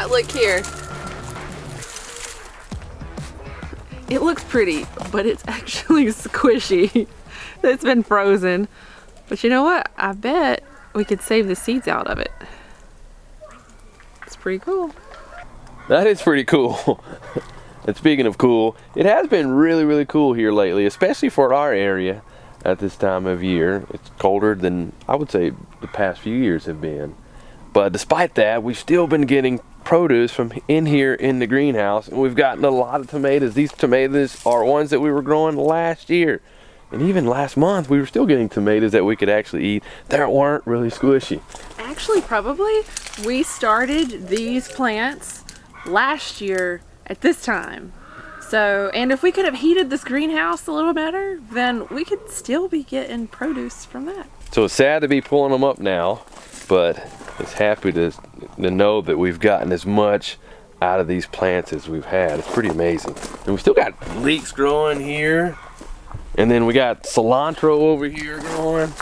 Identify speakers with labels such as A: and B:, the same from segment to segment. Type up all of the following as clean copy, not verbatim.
A: Look here. It looks pretty, but it's actually squishy. It's been frozen. But you know what? I bet we could save the seeds out of it. It's pretty cool.
B: That is pretty cool. And speaking of cool, it has been really, really cool here lately, especially for our area at this time of year. It's colder than I would say the past few years have been. But despite that, we've still been getting produce from in here in the greenhouse, and we've gotten a lot of tomatoes. These tomatoes are ones that we were growing last year. And even last month, we were still getting tomatoes that we could actually eat that weren't really squishy.
A: Actually, probably, we started these plants last year at this time. So, and if we could have heated this greenhouse a little better, then we could still be getting produce from that.
B: So it's sad to be pulling them up now, but it's happy to know that we've gotten as much out of these plants as we've had. It's pretty amazing. And we still got leeks growing here. And then we got cilantro over here growing.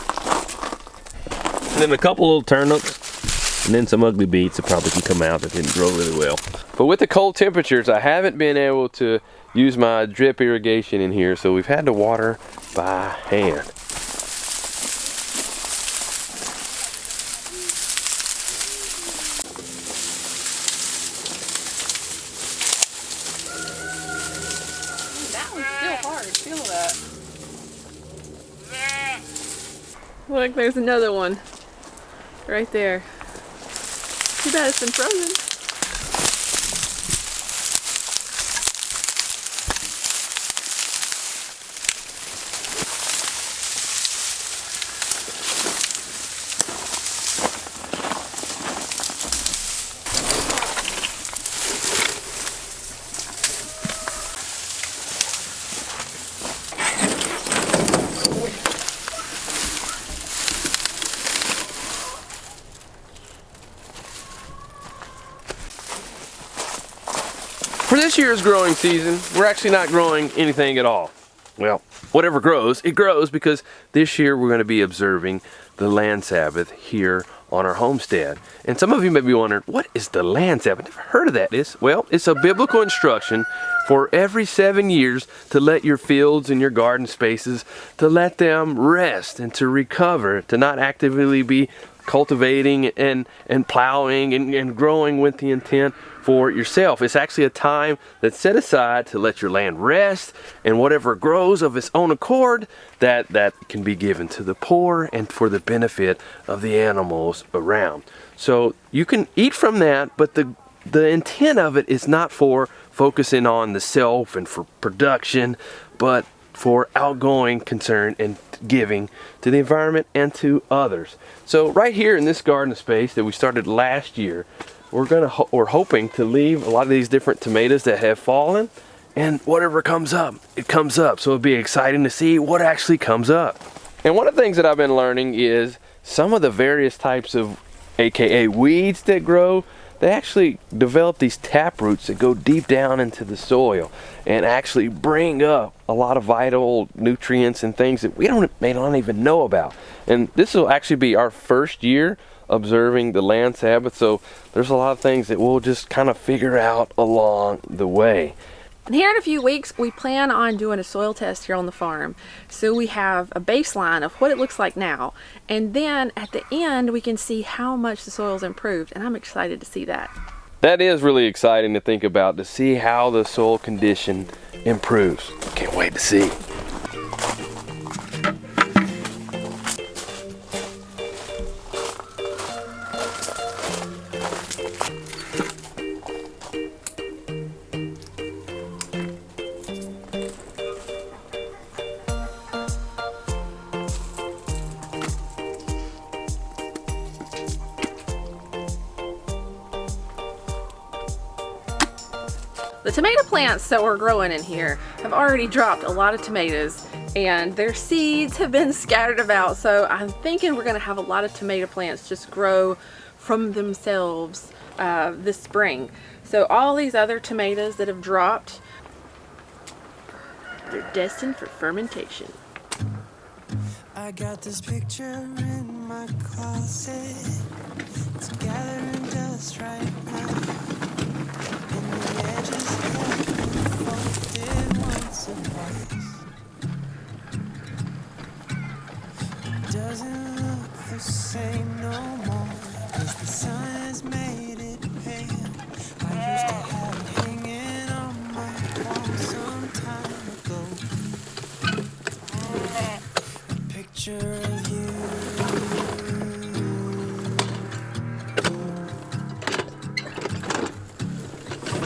B: And then a couple little turnips. And then some ugly beets that probably can come out that didn't grow really well. But with the cold temperatures, I haven't been able to use my drip irrigation in here, so we've had to water by hand.
A: That one's still hard, feel that. Look, there's another one right there. Too bad it's been frozen.
B: For this year's growing season, we're actually not growing anything at all. Well, whatever grows, it grows because this year we're going to be observing the land Sabbath here on our homestead. And some of you may be wondering, what is the land Sabbath? I've never heard of that. Well, it's a biblical instruction for every 7 years to let your fields and your garden spaces, to let them rest and to recover, to not actively be cultivating and plowing and growing with the intent for yourself. It's actually a time that's set aside to let your land rest, and whatever grows of its own accord, that can be given to the poor and for the benefit of the animals around. So you can eat from that, but the intent of it is not for focusing on the self and for production, but for outgoing concern and giving to the environment and to others. So right here in this garden space that we started last year, we're hoping to leave a lot of these different tomatoes that have fallen, and whatever comes up, it comes up. So it'll be exciting to see what actually comes up. And one of the things that I've been learning is some of the various types of AKA weeds that grow, they actually develop these tap roots that go deep down into the soil and actually bring up a lot of vital nutrients and things that we may not even know about. And this will actually be our first year observing the land Sabbath, so there's a lot of things that we'll just kind of figure out along the way.
A: And here in a few weeks, we plan on doing a soil test here on the farm. So we have a baseline of what it looks like now. And then at the end, we can see how much the soil's improved. And I'm excited to see that.
B: That is really exciting to think about, to see how the soil condition improves. Can't wait to see.
A: The tomato plants that we're growing in here have already dropped a lot of tomatoes, and their seeds have been scattered about, so I'm thinking we're going to have a lot of tomato plants just grow from themselves this spring. So all these other tomatoes that have dropped, they're destined for fermentation.
C: I got this picture in my closet. It's gathering dust right now. picture of you.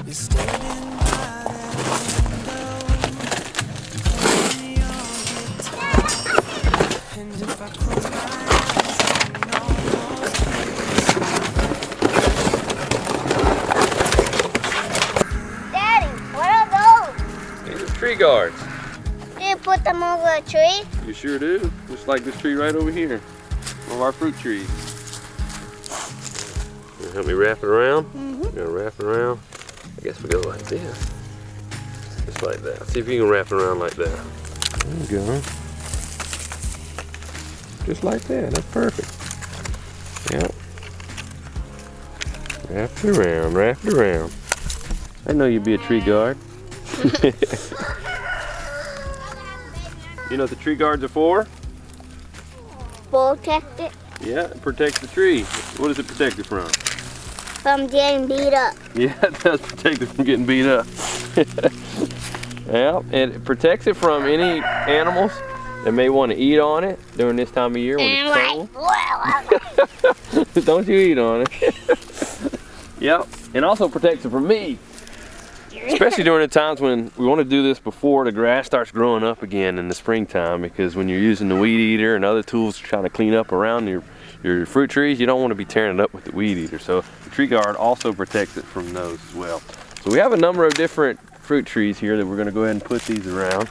C: You're standing by that window, playing your guitar. And if I close my eyes, I can almost hear you.
D: Daddy, what are those?
B: These are tree guards.
D: Do you put them over a tree?
B: You sure do. Just like this tree right over here. One of our fruit trees. You help me wrap it around?
D: Mm-hmm.
B: You're gonna wrap it around? I guess we go like this. Just like that. See if you can wrap it around like that. There you go. Just like that. That's perfect. Yep. Wrap it around, wrap it around. I know you'd be a tree guard. You know what the tree guards are for?
D: Protect it
B: Yeah, it protects the tree. What does it protect it from?
D: from getting beat up.
B: Yeah, it does protect it from getting beat up. Yeah, and it protects it from any animals that may want to eat on it during this time of year when
D: And
B: it's cold. Don't you eat on it. Yep, and also protects it from me. Especially during the times when we want to do this before the grass starts growing up again in the springtime, because when you're using the weed eater and other tools trying to clean up around your fruit trees, you don't want to be tearing it up with the weed eater. So the tree guard also protects it from those as well. So we have a number of different fruit trees here that we're going to go ahead and put these around.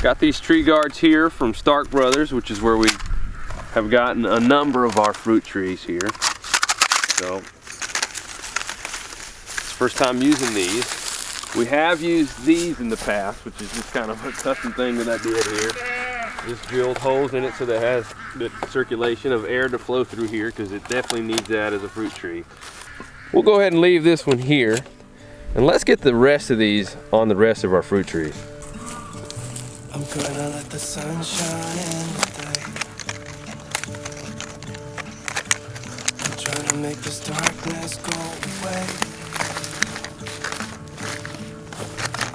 B: Got these tree guards here from Stark Brothers, which is where we have gotten a number of our fruit trees here. So first time using these. We have used these in the past, which is just kind of a custom thing that I did here. Just drilled holes in it so that it has the circulation of air to flow through here, because it definitely needs that as a fruit tree. We'll go ahead and leave this one here, and let's get the rest of these on the rest of our fruit trees.
C: I'm gonna let the sun shine in today. I'm trying to make this darkness go away.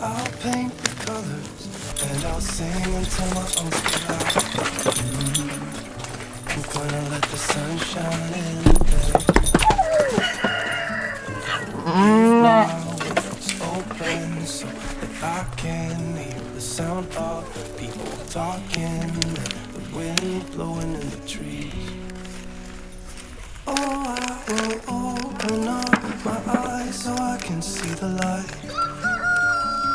C: I'll paint the colors and I'll sing until my arms get out. I'm gonna let the sun shine in today. My windows open so that I can hear the sound of people talking and the wind blowing in the trees. Oh, I will open up my eyes so I can see the light.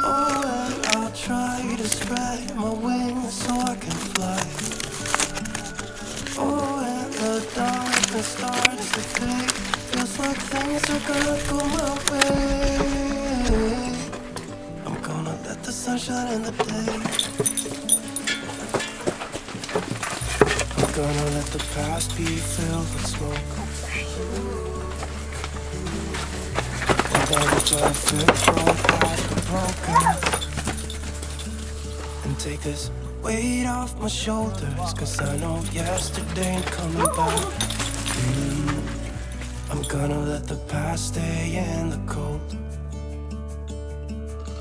C: Oh, and I'll try to spread my wings so I can fly. Oh, and the darkness starts to fade. Feels like things are gonna go my way. I'm gonna let the sun shine in the day. I'm gonna let the past be filled with smoke. And I will try to fix all past the broken. And take this weight off my shoulders, 'cause I know yesterday ain't coming back. I'm gonna let the past stay in the cold.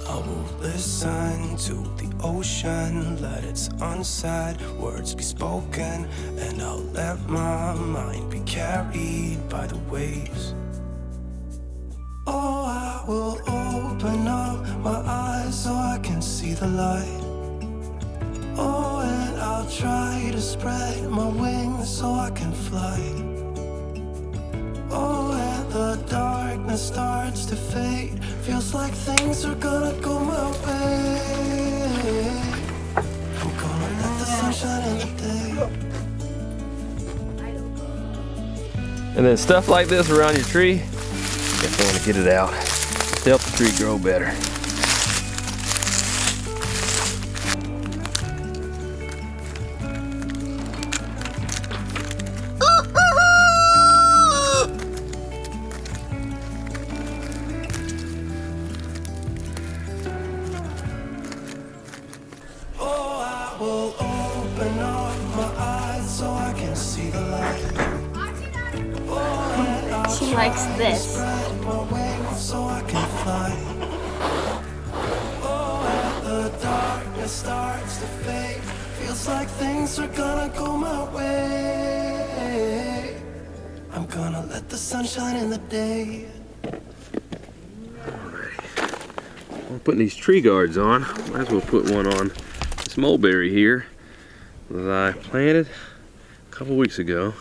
C: I will listen to the ocean, let its unsaid words be spoken, and I'll let my mind be carried by the waves. Oh, I will open up my eyes so I can see the light. Oh, and I'll try to spread my wings so I can fly. Oh, and the darkness starts to fade. Feels like things are gonna go my way. I'm gonna let the sun shine in the day.
B: And then stuff like this around your tree, definitely want to get it out to help the tree grow better.
D: She likes this.
C: So I can fly. Oh, and the darkness starts looks like things are gonna go my way. I'm gonna let the sun shine in the day.
B: I'm putting these tree guards on. Might as well put one on this mulberry here that I planted a couple weeks ago.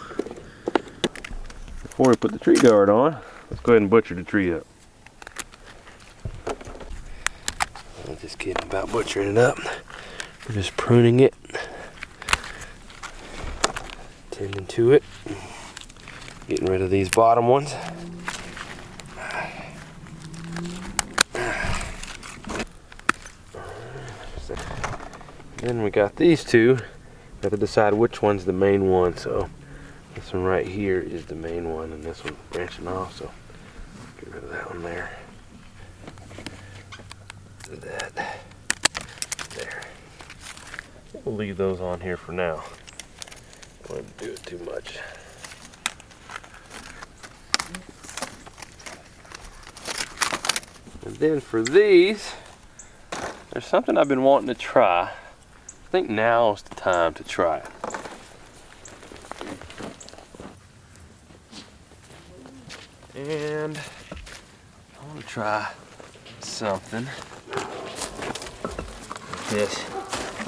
B: Before we put the tree guard on, let's go ahead and butcher the tree up. I'm just kidding about butchering it up. We're just pruning it, tending to it, getting rid of these bottom ones. Then we got these two. Got to decide which one's the main one. So this one right here is the main one, and this one's branching off. So get rid of that one there. That there. We'll leave those on here for now. Don't want to do it too much. And then for these, there's something I've been wanting to try. I think now's the time to try it. And I want to try something. This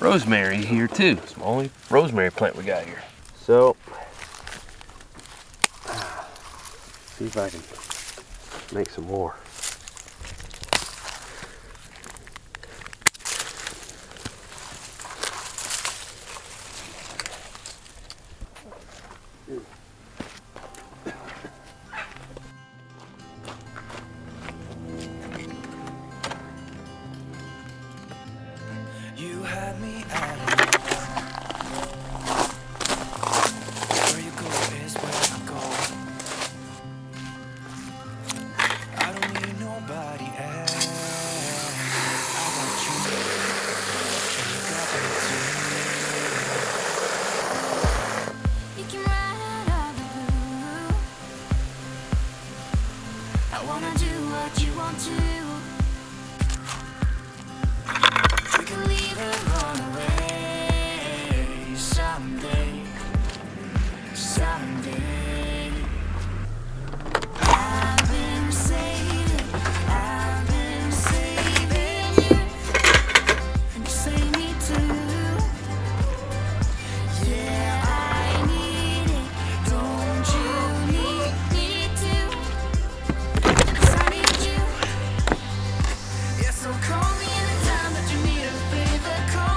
B: rosemary here too. It's the only rosemary plant we got here. So, see if I can make some more.
C: You had me at where you go is where I go. I don't need nobody else. I want you, and you got me too.
E: You can ride out of the blue. I wanna do what you want to. We can leave and run away someday, someday. I've been saving you, and you save me too. Yeah, I need it. Don't you need me too? 'Cause I need you. Yeah, so call me anytime that you need a favor. Call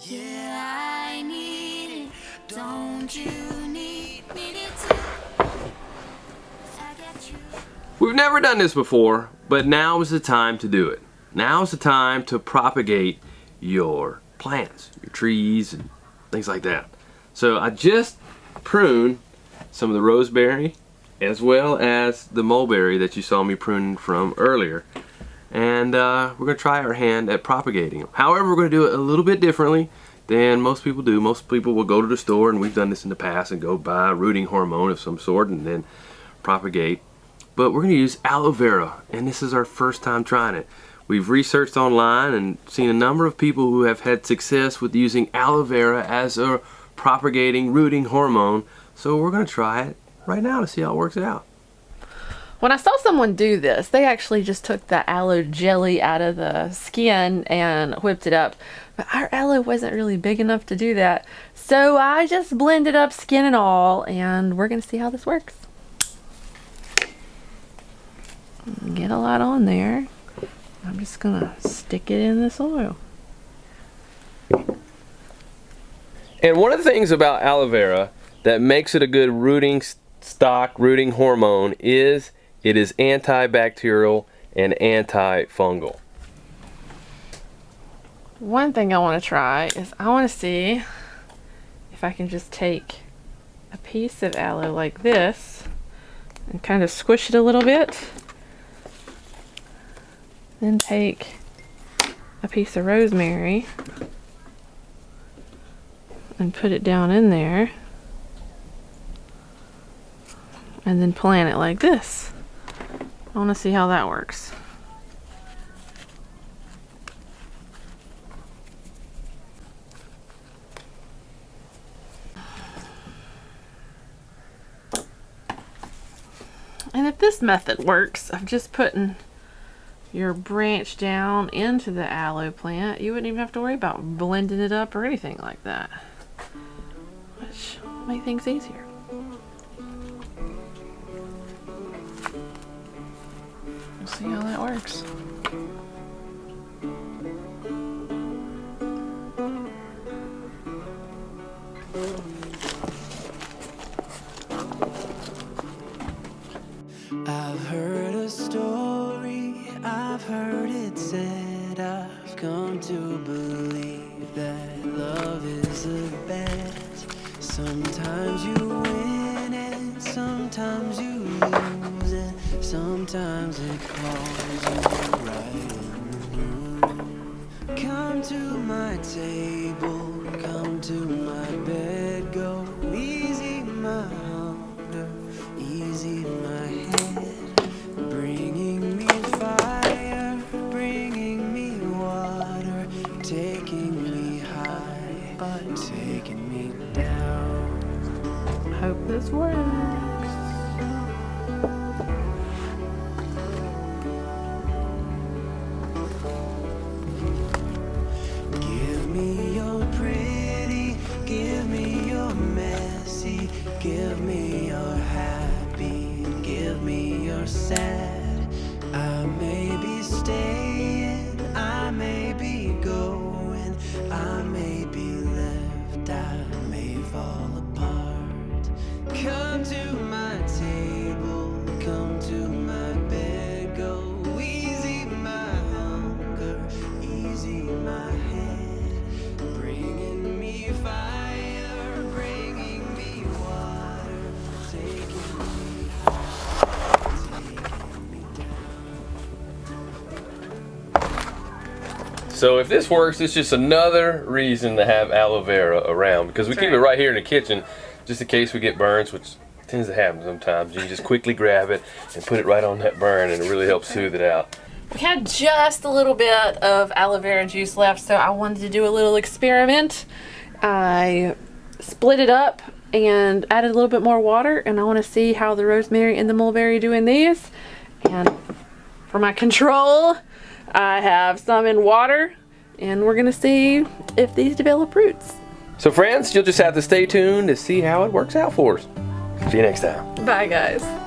E: Yeah, I need it. Don't you need it too? I got you.
B: We've never done this before, but now is the time to do it. Now is the time to propagate your plants, your trees, and things like that. So I just pruned some of the roseberry as well as the mulberry that you saw me pruning from earlier. And we're going to try our hand at propagating them. However, we're going to do it a little bit differently than most people do. Most people will go to the store, and we've done this in the past, and go buy a rooting hormone of some sort and then propagate. But we're going to use aloe vera, and this is our first time trying it. We've researched online and seen a number of people who have had success with using aloe vera as a propagating rooting hormone. So we're going to try it right now to see how it works out.
A: When I saw someone do this, they actually just took the aloe jelly out of the skin and whipped it up. But our aloe wasn't really big enough to do that. So I just blended up skin and all, and we're going to see how this works. Get a lot on there. I'm just going to stick it in the soil.
B: And one of the things about aloe vera that makes it a good rooting stock, rooting hormone is it is antibacterial and antifungal.
A: One thing I want to try is I want to see if I can just take a piece of aloe like this and kind of squish it a little bit. Then take a piece of rosemary and put it down in there. And then plant it like this. I want to see how that works. And if this method works of just putting your branch down into the aloe plant, you wouldn't even have to worry about blending it up or anything like that, which will make things easier. We'll see how that works.
C: I've heard a story, I've heard it said, I've come to believe that love is a bet. Sometimes you win and sometimes you lose, and sometimes it calls you right in the room. Come to my table, come to my bed, go easy my hunger, easy my head, bringing me fire, bringing me water, taking me high, but taking me down.
A: Hope this works.
C: Give me your pretty, give me your messy, give me your happy, give me your sad. I may be staying, I may be going, I may be left, I may fall apart. Come to my table, come to my bed, go easy my hunger, easy my head, bringing me fire, bringing me water, taking me high, taking me down.
B: So if this works, it's just another reason to have aloe vera around, because we keep it right here in the kitchen just in case we get burns, which tends to happen sometimes. You can just quickly grab it and put it right on that burn, and it really helps soothe it out.
A: We had just a little bit of aloe vera juice left, so I wanted to do a little experiment. I split it up and added a little bit more water, and I want to see how the rosemary and the mulberry do in these. And for my control, I have some in water, and we're going to see if these develop roots.
B: So friends, you'll just have to stay tuned to see how it works out for us. See you next time.
A: Bye guys.